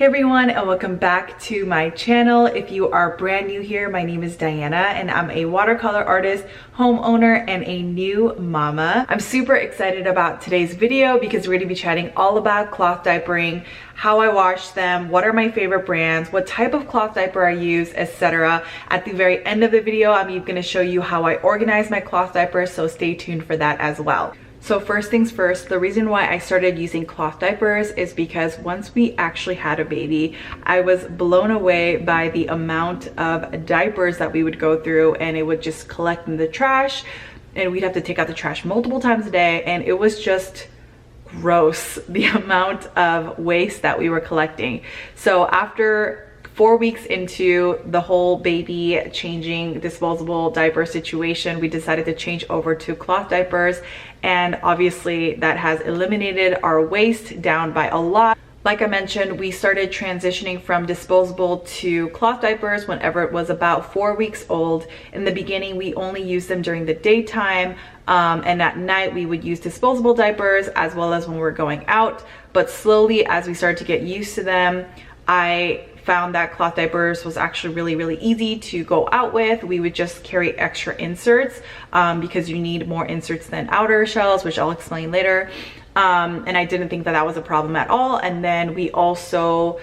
Hey everyone, and welcome back to my channel. If you are brand new here, my name is Diana and I'm a watercolor artist, homeowner, and a new mama. I'm super excited about today's video because we're going to be chatting all about cloth diapering, how I wash them, what are my favorite brands, what type of cloth diaper I use, etc. At the very end of the video, I'm even going to show you how I organize my cloth diapers, so stay tuned for that as well. So first things first, the reason why I started using cloth diapers is because once we actually had a baby, I was blown away by the amount of diapers that we would go through, and it would just collect in the trash and we'd have to take out the trash multiple times a day, and it was just gross, the amount of waste that we were collecting. So after 4 weeks into the whole baby changing disposable diaper situation, we decided to change over to cloth diapers, and obviously that has eliminated our waste down by a lot. Like I mentioned, we started transitioning from disposable to cloth diapers whenever it was about 4 weeks old. In the beginning, we only used them during the daytime, and at night we would use disposable diapers as well as when we were going out. But slowly, as we started to get used to them, I found that cloth diapers was actually really easy to go out with. We would just carry extra inserts because you need more inserts than outer shells, which I'll explain later. And I didn't think that that was a problem at all. And then we also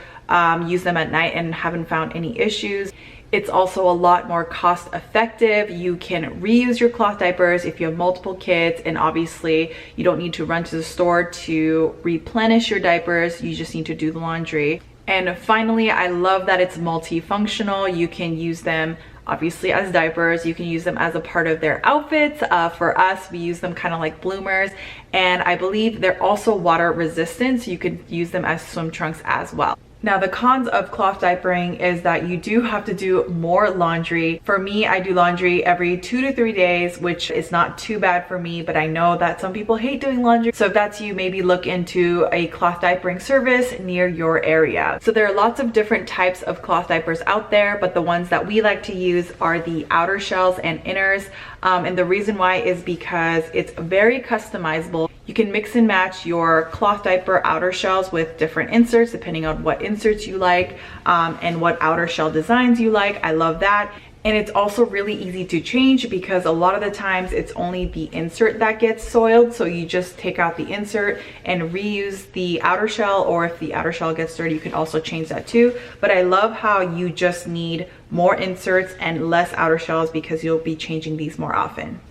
use them at night and haven't found any issues. It's also a lot more cost effective. You can reuse your cloth diapers if you have multiple kids, and obviously you don't need to run to the store to replenish your diapers. You just need to do the laundry. And finally, I love that it's multifunctional. You can use them obviously as diapers. You can use them as a part of their outfits. For us, we use them kind of like bloomers, and I believe they're also water resistant, so you could use them as swim trunks as well. Now, the cons of cloth diapering is that you do have to do more laundry. For me, I do laundry every 2 to 3 days, which is not too bad for me, but I know that some people hate doing laundry. So if that's you, maybe look into a cloth diapering service near your area. So there are lots of different types of cloth diapers out there, but the ones that we like to use are the outer shells and inners. And the reason why is because it's very customizable. You can mix and match your cloth diaper outer shells with different inserts depending on what inserts you like and what outer shell designs you like. I love that. And it's also really easy to change because a lot of the times it's only the insert that gets soiled. So you just take out the insert and reuse the outer shell, or if the outer shell gets dirty, you can also change that too. But I love how you just need more inserts and less outer shells because you'll be changing these more often.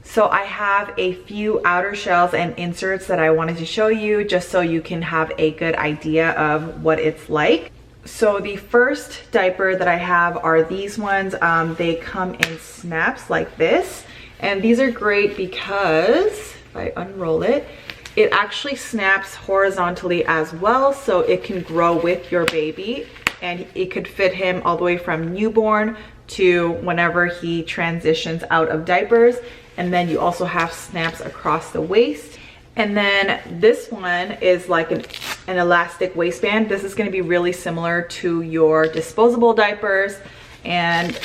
So I have a few outer shells and inserts that I wanted to show you just so you can have a good idea of what it's like. So the first diaper that I have are these ones. They come in snaps like this, and these are great because if I unroll it, it actually snaps horizontally as well, so it can grow with your baby, and it could fit him all the way from newborn to whenever he transitions out of diapers. And then you also have snaps across the waist. And then this one is like an elastic waistband. This is going to be really similar to your disposable diapers. And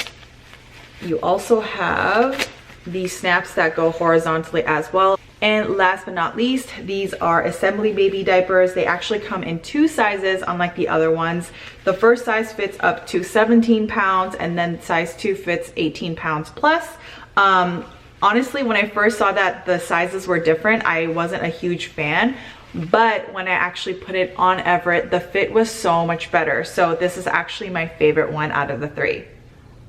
you also have these snaps that go horizontally as well. And last but not least, these are Esembly baby diapers. They actually come in 2 sizes, unlike the other ones. The first size fits up to 17 pounds, and then size 2 fits 18 pounds plus. Honestly, when I first saw that the sizes were different, I wasn't a huge fan. But when I actually put it on Everett, the fit was so much better. So this is actually my favorite one out of the 3.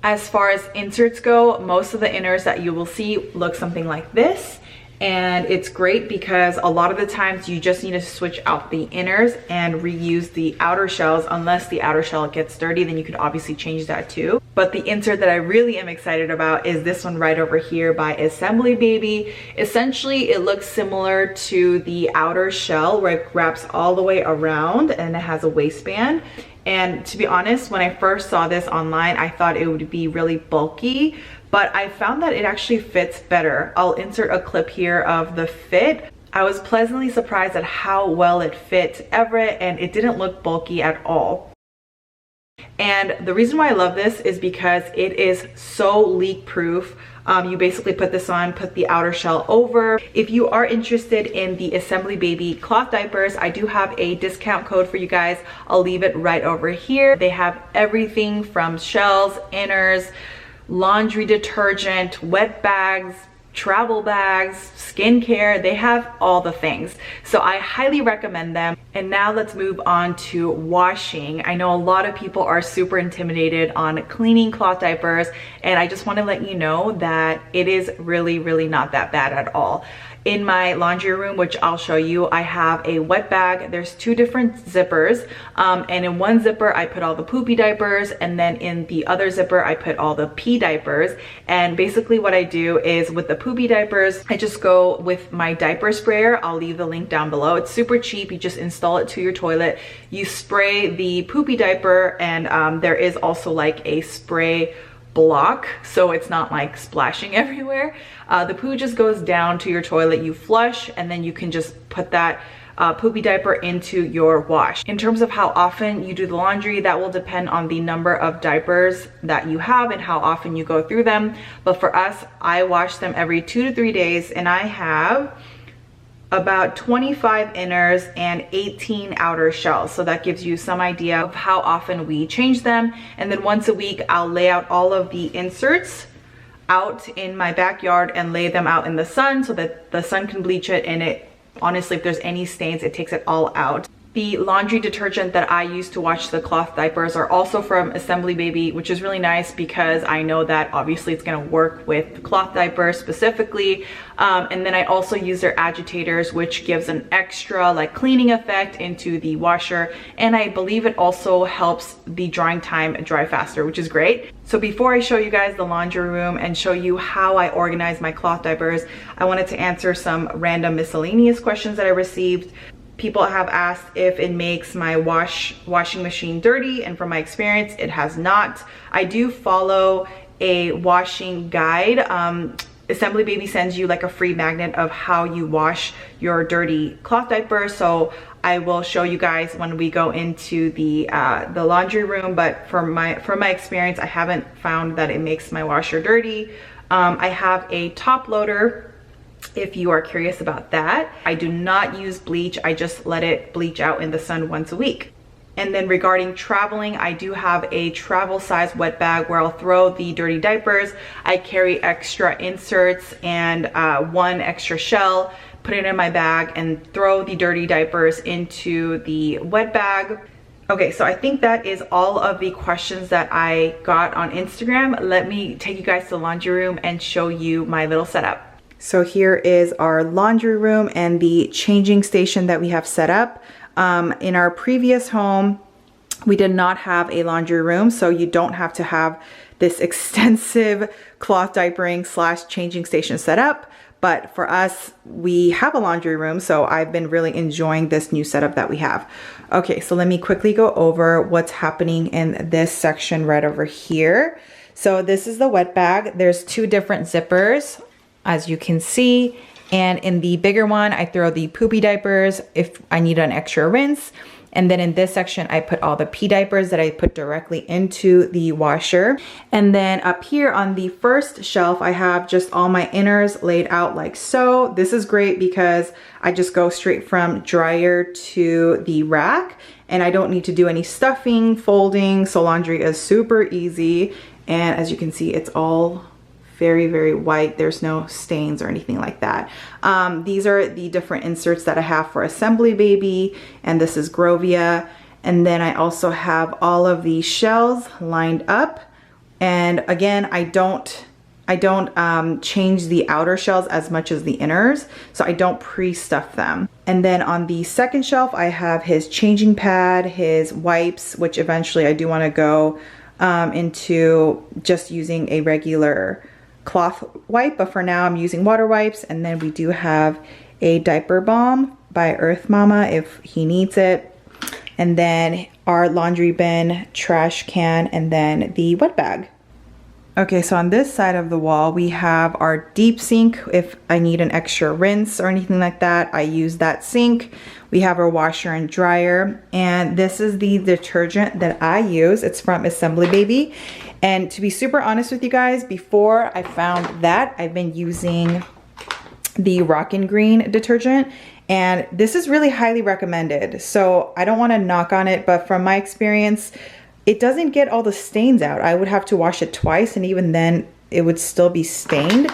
As far as inserts go, most of the inners that you will see look something like this. And it's great because a lot of the times you just need to switch out the inners and reuse the outer shells. Unless the outer shell gets dirty, then you could obviously change that too. But the insert that I really am excited about is this one right over here by Esembly Baby. Essentially, it looks similar to the outer shell where it wraps all the way around and it has a waistband. And to be honest, when I first saw this online, I thought it would be really bulky, but I found that it actually fits better. I'll insert a clip here of the fit. I was pleasantly surprised at how well it fit Everett, and it didn't look bulky at all. And the reason why I love this is because it is so leak proof. You basically put this on, put the outer shell over. If you are interested in the Esembly baby cloth diapers, I do have a discount code for you guys. I'll leave it right over here. They have everything from shells, inners, laundry detergent, wet bags, travel bags, skincare. They have all the things. So I highly recommend them. And now let's move on to washing. I know a lot of people are super intimidated on cleaning cloth diapers, and I just want to let you know that it is really, really not that bad at all. In my laundry room, which I'll show you, I have a wet bag. There's two different zippers, and in one zipper I put all the poopy diapers, and then in the other zipper I put all the pee diapers. And basically what I do is with the poopy diapers, I just go with my diaper sprayer. I'll leave the link down below. It's super cheap. You just install it to your toilet, you spray the poopy diaper, and there is also like a spray block, so it's not like splashing everywhere. The poo just goes down to your toilet, you flush, and then you can just put that poopy diaper into your wash. In terms of how often you do the laundry, that will depend on the number of diapers that you have and how often you go through them. But for us, I wash them every 2 to 3 days, and I have about 25 inners and 18 outer shells. So that gives you some idea of how often we change them. And then once a week, I'll lay out all of the inserts out in my backyard and lay them out in the sun so that the sun can bleach it. And it honestly, if there's any stains, it takes it all out. The laundry detergent that I use to wash the cloth diapers are also from Esembly Baby, which is really nice because I know that obviously it's gonna work with cloth diapers specifically. And then I also use their agitators, which gives an extra like cleaning effect into the washer. And I believe it also helps the drying time dry faster, which is great. So before I show you guys the laundry room and show you how I organize my cloth diapers, I wanted to answer some random miscellaneous questions that I received. People have asked if it makes my washing machine dirty, and from my experience, it has not. I do follow a washing guide. Esembly Baby sends you like a free magnet of how you wash your dirty cloth diaper. So I will show you guys when we go into the laundry room. But from my experience, I haven't found that it makes my washer dirty. I have a top loader, if you are curious about that. I do not use bleach. I just let it bleach out in the sun once a week. And then regarding traveling, I do have a travel size wet bag where I'll throw the dirty diapers. I carry extra inserts and one extra shell, put it in my bag and throw the dirty diapers into the wet bag. Okay, so I think that is all of the questions that I got on Instagram. Let me take you guys to the laundry room and show you my little setup. So here is our laundry room and the changing station that we have set up. In our previous home, we did not have a laundry room, so you don't have to have this extensive cloth diapering / changing station set up. But for us, we have a laundry room, so I've been really enjoying this new setup that we have. Okay, so let me quickly go over what's happening in this section right over here. So this is the wet bag. There's two different zippers, as you can see. And in the bigger one, I throw the poopy diapers if I need an extra rinse. And then in this section, I put all the pee diapers that I put directly into the washer. And then up here on the first shelf, I have just all my inners laid out like so. This is great because I just go straight from dryer to the rack and I don't need to do any stuffing, folding. So laundry is super easy. And as you can see, it's all very, very white. There's no stains or anything like that. These are the different inserts that I have for Esembly Baby, and this is Grovia. And then I also have all of these shells lined up. And again, I don't change the outer shells as much as the inners, so I don't pre-stuff them. And then on the second shelf, I have his changing pad, his wipes, which eventually I do want to go into just using a regular cloth wipe, but for now I'm using water wipes. And then we do have a diaper balm by Earth Mama if he needs it. And then our laundry bin, trash can, and then the wet bag. Okay, so on this side of the wall, we have our deep sink. If I need an extra rinse or anything like that, I use that sink. We have our washer and dryer, and this is the detergent that I use. It's from Esembly Baby. And to be super honest with you guys, before I found that, I've been using the Rockin' Green detergent, and this is really highly recommended. So I don't want to knock on it, but from my experience, it doesn't get all the stains out. I would have to wash it twice, and even then it would still be stained.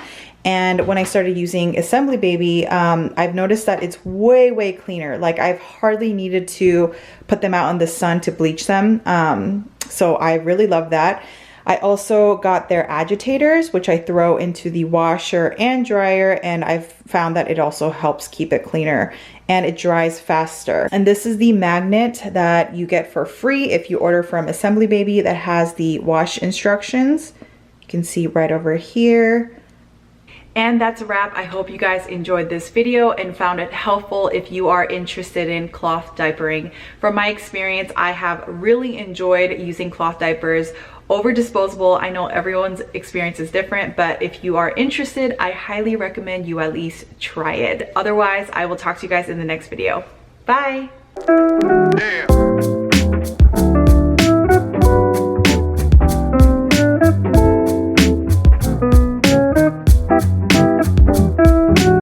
And when I started using Esembly Baby, I've noticed that it's way cleaner. Like, I've hardly needed to put them out in the sun to bleach them. So I really love that. I also got their agitators, which I throw into the washer and dryer, and I've found that it also helps keep it cleaner and it dries faster. And this is the magnet that you get for free if you order from Esembly Baby that has the wash instructions. You can see right over here. And that's a wrap. I hope you guys enjoyed this video and found it helpful if you are interested in cloth diapering. From my experience, I have really enjoyed using cloth diapers over disposable. I know everyone's experience is different, but if you are interested, I highly recommend you at least try it. Otherwise, I will talk to you guys in the next video. Bye. Yeah.